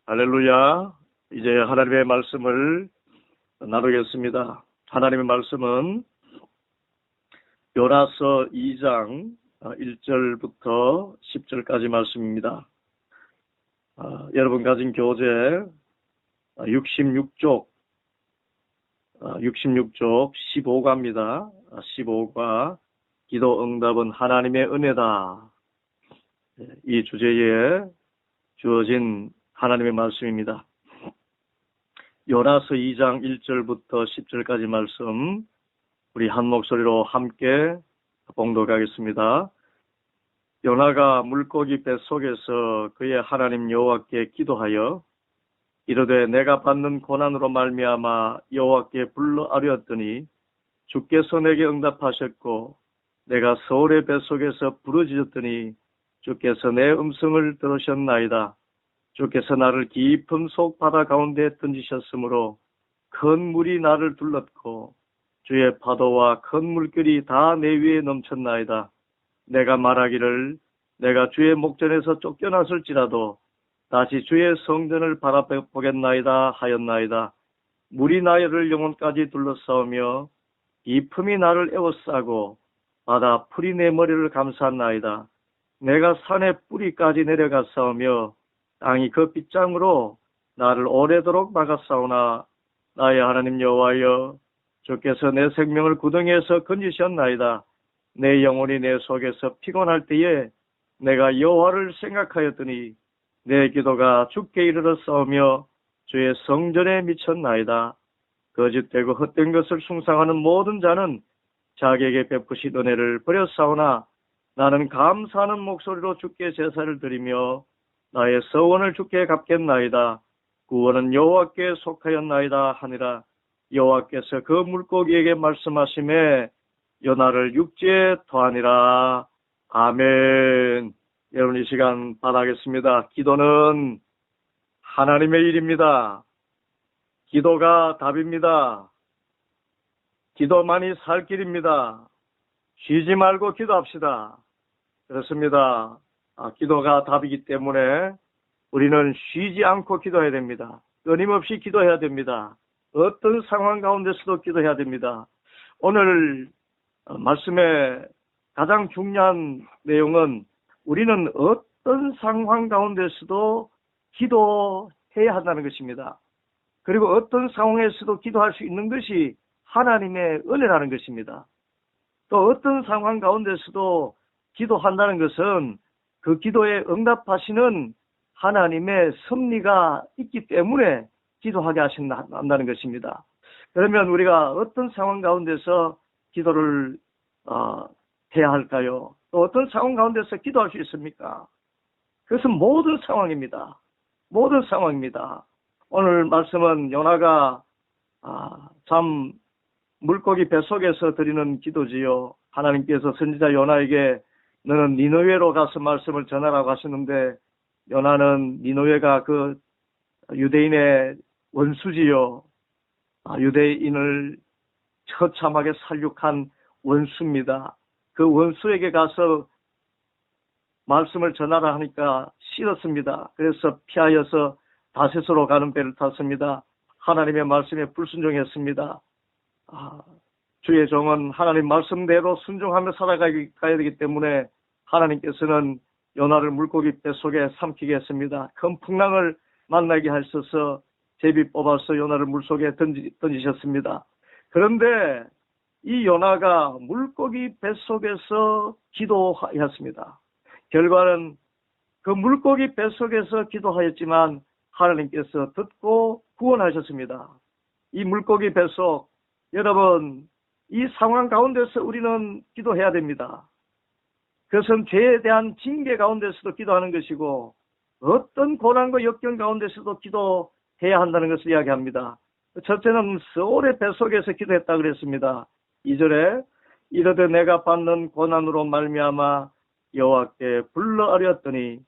할렐루야. 이제 하나님의 말씀을 나누겠습니다. 하나님의 말씀은 요나서 2장 1절부터 10절까지 말씀입니다. 여러분 가진 교재 66쪽 15과입니다. 15과 기도 응답은 하나님의 은혜다. 이 주제에 주어진 하나님의 말씀입니다. 요나서 2장 1절부터 10절까지 말씀 우리 한 목소리로 함께 봉독하겠습니다. 요나가 물고기 뱃속에서 그의 하나님 여호와께 기도하여 이르되 내가 받는 고난으로 말미암아 여호와께 불러 아뢰었더니 주께서 내게 응답하셨고 내가 서울의 뱃속에서 부르짖었더니 주께서 내 음성을 들으셨나이다. 주께서 나를 깊은 속 바다 가운데 던지셨으므로 큰 물이 나를 둘렀고 주의 파도와 큰 물결이 다 내 위에 넘쳤나이다. 내가 말하기를 내가 주의 목전에서 쫓겨났을지라도 다시 주의 성전을 바라보겠나이다 하였나이다. 물이 나를 영혼까지 둘러싸우며 깊음이 나를 에워싸고 바다 풀이 내 머리를 감쌌나이다. 내가 산의 뿌리까지 내려갔사오며 땅이 그 빗장으로 나를 오래도록 막았사오나 나의 하나님 여호와여 주께서 내 생명을 구덩이에서 건지셨나이다. 내 영혼이 내 속에서 피곤할 때에 내가 여호와를 생각하였더니 내 기도가 주께 이르렀사오며 주의 성전에 미쳤나이다. 거짓되고 헛된 것을 숭상하는 모든 자는 자기에게 베푸신 은혜를 버렸사오나 나는 감사하는 목소리로 주께 제사를 드리며 나의 서원을 주께 갚겠나이다. 구원은 여호와께 속하였나이다 하니라. 여호와께서 그 물고기에게 말씀하시매 요나를 육지에 토하니라. 아멘. 여러분 이 시간 받아겠습니다. 기도는 하나님의 일입니다. 기도가 답입니다. 기도만이 살 길입니다. 쉬지 말고 기도합시다. 그렇습니다. 기도가 답이기 때문에 우리는 쉬지 않고 기도해야 됩니다. 끊임없이 기도해야 됩니다. 어떤 상황 가운데서도 기도해야 됩니다. 오늘 말씀의 가장 중요한 내용은 우리는 어떤 상황 가운데서도 기도해야 한다는 것입니다. 그리고 어떤 상황에서도 기도할 수 있는 것이 하나님의 은혜라는 것입니다. 또 어떤 상황 가운데서도 기도한다는 것은 그 기도에 응답하시는 하나님의 섭리가 있기 때문에 기도하게 하신다는 것입니다. 그러면 우리가 어떤 상황 가운데서 기도를 해야 할까요? 또 어떤 상황 가운데서 기도할 수 있습니까? 그것은 모든 상황입니다. 모든 상황입니다. 오늘 말씀은 요나가 참 물고기 뱃속에서 드리는 기도지요. 하나님께서 선지자 요나에게 너는 니느웨로 가서 말씀을 전하라고 하시는데 요나는 니느웨가 그 유대인의 원수지요. 유대인을 처참하게 살육한 원수입니다. 그 원수에게 가서 말씀을 전하라 하니까 싫었습니다. 그래서 피하여서 다셋으로 가는 배를 탔습니다. 하나님의 말씀에 불순종했습니다. 주의 종은 하나님 말씀대로 순종하며 살아가야 되기 때문에 하나님께서는 요나를 물고기 뱃속에 삼키게 했습니다. 큰 풍랑을 만나게 하셔서 제비 뽑아서 요나를 물속에 던지셨습니다. 그런데 이 요나가 물고기 뱃속에서 기도하였습니다. 결과는 그 물고기 뱃속에서 기도하였지만 하나님께서 듣고 구원하셨습니다. 이 물고기 뱃속, 여러분 이 상황 가운데서 우리는 기도해야 됩니다. 그것은 죄에 대한 징계 가운데서도 기도하는 것이고 어떤 고난과 역경 가운데서도 기도해야 한다는 것을 이야기합니다. 첫째는 서울의 뱃속에서 기도했다 그랬습니다. 2절에 이르되 내가 받는 고난으로 말미암아 여호와께 불러 아뢰었더니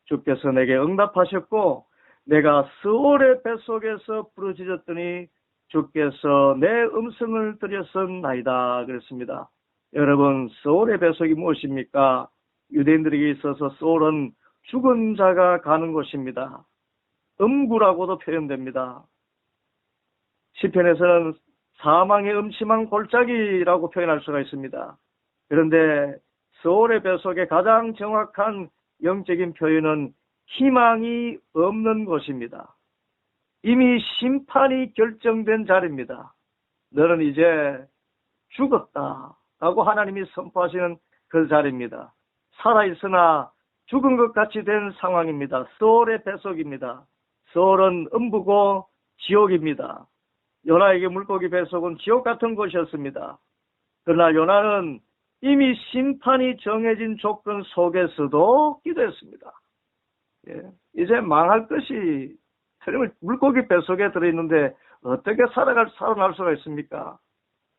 주께서 내게 응답하셨고 내가 서울의 뱃속에서 부르짖었더니 주께서 내 음성을 들으셨나이다 그랬습니다. 여러분 소울의 뱃속이 무엇입니까? 유대인들에게 있어서 소울은 죽은 자가 가는 곳입니다. 음구라고도 표현됩니다. 시편에서는 사망의 음침한 골짜기라고 표현할 수가 있습니다. 그런데 소홀의 뱃속의 가장 정확한 영적인 표현은 희망이 없는 곳입니다. 이미 심판이 결정된 자리입니다. 너는 이제 죽었다라고 하나님이 선포하시는 그 자리입니다. 살아있으나 죽은 것 같이 된 상황입니다. 소홀의 뱃속입니다. 소홀은 음부고 지옥입니다. 요나에게 물고기 뱃속은 지옥 같은 곳이었습니다. 그러나 요나는 이미 심판이 정해진 조건 속에서도 기도했습니다. 예, 이제 망할 것이 물고기 뱃속에 들어있는데 어떻게 살아날 수가 있습니까?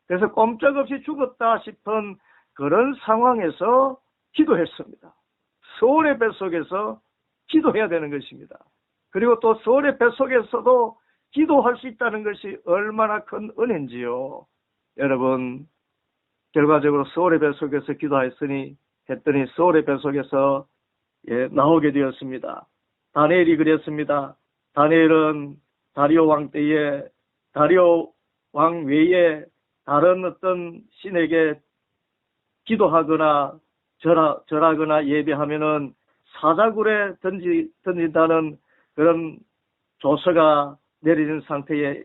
그래서 꼼짝없이 죽었다 싶은 그런 상황에서 기도했습니다. 소홀의 뱃속에서 기도해야 되는 것입니다. 그리고 또 소홀의 뱃속에서도 기도할 수 있다는 것이 얼마나 큰 은혜인지요. 여러분, 결과적으로 소홀의 뱃속에서 기도했더니 소홀의 뱃속에서 나오게 되었습니다. 다니엘이 그랬습니다. 다니엘은 다리오 왕 때에 다리오 왕 외에 다른 어떤 신에게 기도하거나 절하거나 예배하면은 사자굴에 던진다는 그런 조서가 내리는 상태에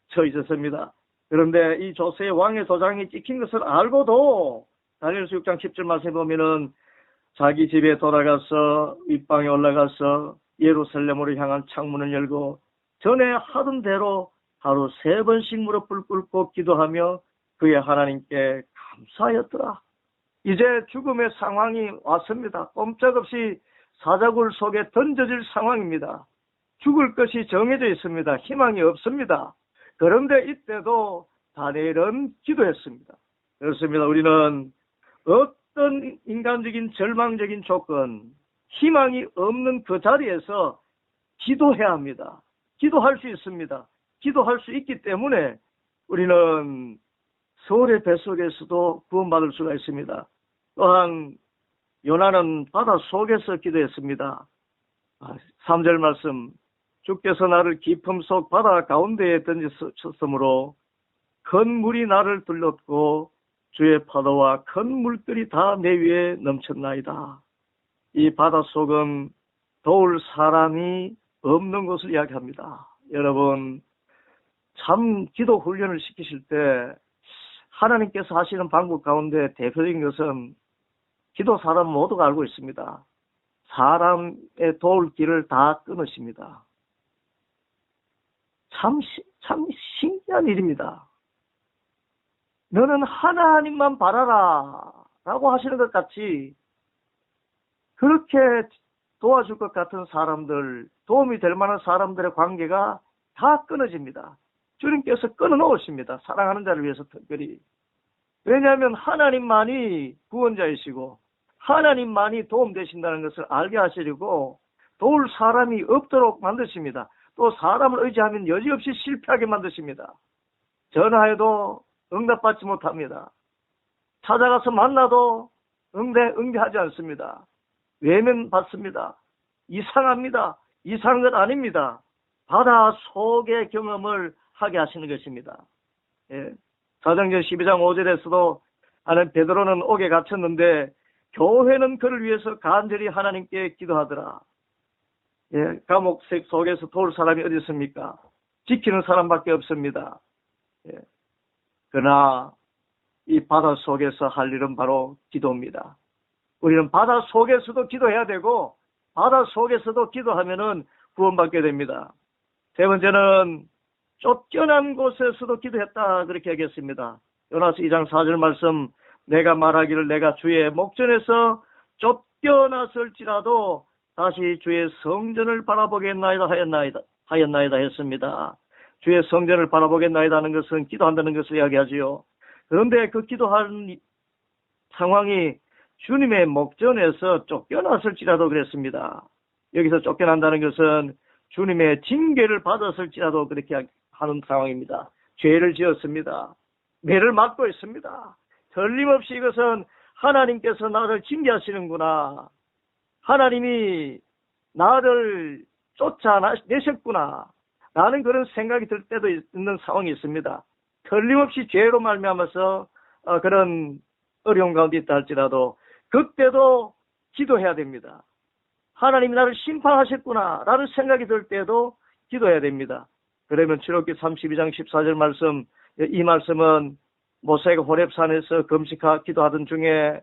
처해 있었습니다. 그런데 이 조서의 왕의 도장이 찍힌 것을 알고도 다니엘서 6장 10절 말씀에 보면은 자기 집에 돌아가서 윗방에 올라가서 예루살렘으로 향한 창문을 열고 전에 하던 대로 하루 3번씩 무릎을 꿇고 기도하며 그의 하나님께 감사하였더라. 이제 죽음의 상황이 왔습니다. 꼼짝없이 사자굴 속에 던져질 상황입니다. 죽을 것이 정해져 있습니다. 희망이 없습니다. 그런데 이때도 다니엘은 기도했습니다. 그렇습니다. 우리는 어떤 인간적인 절망적인 조건, 희망이 없는 그 자리에서 기도해야 합니다. 기도할 수 있습니다. 기도할 수 있기 때문에 우리는 소홀의 뱃속에서도 구원받을 수가 있습니다. 또한 요나는 바다 속에서 기도했습니다. 3절 말씀, 주께서 나를 깊음 속 바다 가운데에 던지셨으므로 큰 물이 나를 둘렀고 주의 파도와 큰 물들이 다 내 위에 넘쳤나이다. 이 바다 속은 도울 사람이 없는 것을 이야기합니다. 여러분, 참 기도 훈련을 시키실 때 하나님께서 하시는 방법 가운데 대표적인 것은 기도 사람 모두가 알고 있습니다. 사람의 도울 길을 다 끊으십니다. 참 신기한 일입니다. 너는 하나님만 바라라 라고 하시는 것 같이 그렇게 도와줄 것 같은 사람들, 도움이 될 만한 사람들의 관계가 다 끊어집니다. 주님께서 끊어놓으십니다. 사랑하는 자를 위해서 특별히. 왜냐하면 하나님만이 구원자이시고 하나님만이 도움되신다는 것을 알게 하시려고 도울 사람이 없도록 만드십니다. 또 사람을 의지하면 여지없이 실패하게 만드십니다. 전화해도 응답받지 못합니다. 찾아가서 만나도 응대하지 않습니다. 외면받습니다. 이상합니다. 이상한 것 아닙니다. 바다 속의 경험을 하게 하시는 것입니다. 사도행전 12장 5절에서도 하는 베드로는 옥에 갇혔는데 교회는 그를 위해서 간절히 하나님께 기도하더라. 감옥 속에서 도울 사람이 어디 있습니까? 지키는 사람밖에 없습니다. 그러나 이 바다 속에서 할 일은 바로 기도입니다. 우리는 바다 속에서도 기도해야 되고 바다 속에서도 기도하면은 구원받게 됩니다. 세 번째는 쫓겨난 곳에서도 기도했다 그렇게 하겠습니다. 요나서 2장 4절 말씀, 내가 말하기를 내가 주의 목전에서 쫓겨났을지라도 다시 주의 성전을 바라보겠나이다 하였나이다 했습니다. 주의 성전을 바라보겠나이다 하는 것은 기도한다는 것을 이야기하지요. 그런데 그 기도하는 상황이 주님의 목전에서 쫓겨났을지라도 그랬습니다. 여기서 쫓겨난다는 것은 주님의 징계를 받았을지라도 그렇게 하는 상황입니다. 죄를 지었습니다. 매를 맞고 있습니다. 틀림없이 이것은 하나님께서 나를 징계하시는구나. 하나님이 나를 쫓아내셨구나 라는 그런 생각이 들 때도 있는 상황이 있습니다. 틀림없이 죄로 말미암아서 그런 어려운 가운데 있다 할지라도 그때도 기도해야 됩니다. 하나님이 나를 심판하셨구나 라는 생각이 들 때도 기도해야 됩니다. 그러면 출애굽기 32장 14절 말씀, 이 말씀은 모세가 호렙산에서 기도하던 중에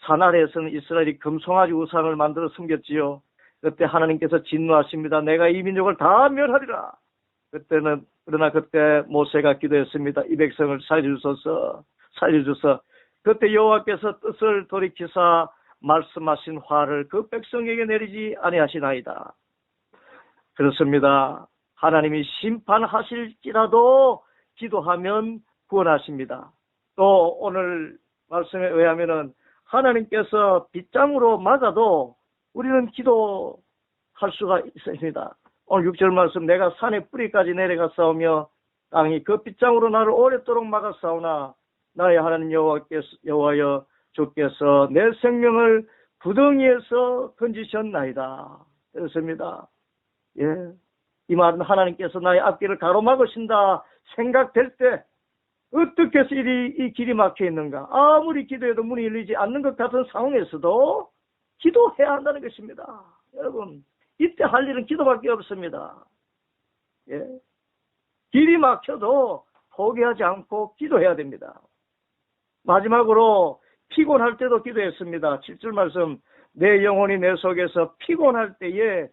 산 아래에서는 이스라엘이 금송아지 우상을 만들어 숨겼지요. 그때 하나님께서 진노하십니다. 내가 이 민족을 다 멸하리라. 그러나 그때 모세가 기도했습니다. 이 백성을 살려주소서. 그때 여호와께서 뜻을 돌이키사 말씀하신 화를 그 백성에게 내리지 아니하시나이다. 그렇습니다. 하나님이 심판하실지라도 기도하면 구원하십니다. 또 오늘 말씀에 의하면은 하나님께서 빗장으로 맞아도 우리는 기도할 수가 있습니다. 오늘 6절 말씀, 내가 산의 뿌리까지 내려가 싸우며 땅이 그 빗장으로 나를 오랫도록 막아 싸우나 나의 하나님 여호와여 주께서 내 생명을 구덩이에서 건지셨나이다. 그렇습니다. 예. 이 말은 하나님께서 나의 앞길을 가로막으신다 생각될 때 어떻게 해서 이 길이 막혀 있는가? 아무리 기도해도 문이 열리지 않는 것 같은 상황에서도 기도해야 한다는 것입니다. 여러분, 이때 할 일은 기도밖에 없습니다. 예. 길이 막혀도 포기하지 않고 기도해야 됩니다. 마지막으로 피곤할 때도 기도했습니다. 7절 말씀, 내 영혼이 내 속에서 피곤할 때에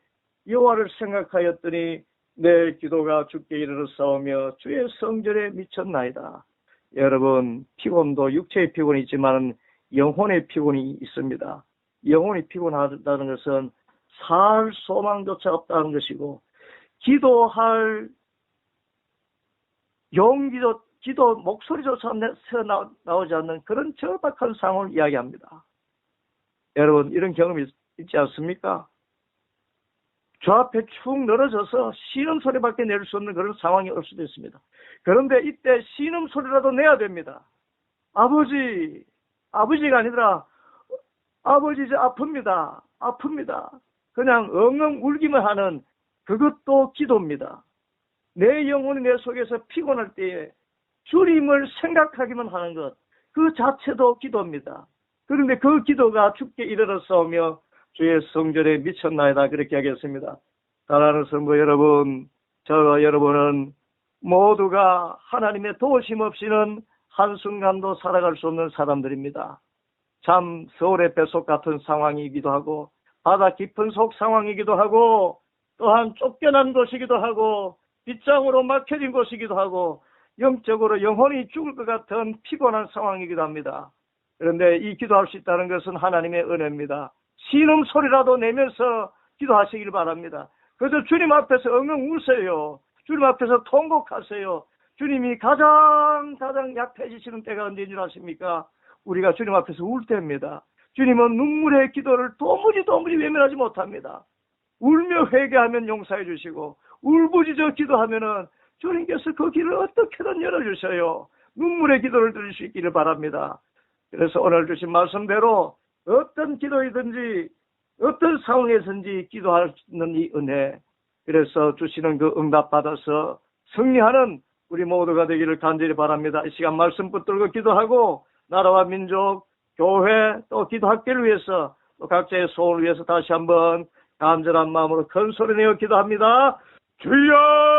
여호와를 생각하였더니 내 기도가 주께 이르러 싸우며 주의 성전에 미쳤나이다. 여러분, 피곤도 육체의 피곤이 있지만 영혼의 피곤이 있습니다. 영혼이 피곤하다는 것은 살 소망조차 없다는 것이고, 기도할 용기도, 기도 목소리조차 나오지 않는 그런 절박한 상황을 이야기합니다. 여러분, 이런 경험이 있지 않습니까? 저 앞에 축 늘어져서 신음소리밖에 낼 수 없는 그런 상황이 올 수도 있습니다. 그런데 이때 신음소리라도 내야 됩니다. 아버지가 아니라 아버지 이제 아픕니다. 그냥 엉엉 울기만 하는 그것도 기도입니다. 내 영혼이 내 속에서 피곤할 때에 주님을 생각하기만 하는 것, 그 자체도 기도입니다. 그런데 그 기도가 주께 이르러 싸우며 주의 성전에 미쳤나이다, 그렇게 하겠습니다. 사랑하는 성도 여러분, 저와 여러분은 모두가 하나님의 도우심 없이는 한순간도 살아갈 수 없는 사람들입니다. 참 서울의 뱃속 같은 상황이기도 하고 바다 깊은 속 상황이기도 하고 또한 쫓겨난 곳이기도 하고 빗장으로 막혀진 곳이기도 하고 영적으로 영혼이 죽을 것 같은 피곤한 상황이기도 합니다. 그런데 이 기도할 수 있다는 것은 하나님의 은혜입니다. 신음소리라도 내면서 기도하시길 바랍니다. 그래서 주님 앞에서 엉엉 우세요. 주님 앞에서 통곡하세요. 주님이 가장 약해지시는 때가 언제인 줄 아십니까? 우리가 주님 앞에서 울 때입니다. 주님은 눈물의 기도를 도무지 외면하지 못합니다. 울며 회개하면 용서해 주시고 울부짖어 기도하면은 주님께서 그 길을 어떻게든 열어주셔요. 눈물의 기도를 드릴 수 있기를 바랍니다. 그래서 오늘 주신 말씀대로 어떤 기도이든지 어떤 상황에서든지 기도할 수 있는 이 은혜, 그래서 주시는 그 응답 받아서 승리하는 우리 모두가 되기를 간절히 바랍니다. 이 시간 말씀 붙들고 기도하고 나라와 민족, 교회 또 기도학교를 위해서 또 각자의 소원을 위해서 다시 한번 간절한 마음으로 큰 소리 내어 기도합니다. 주여!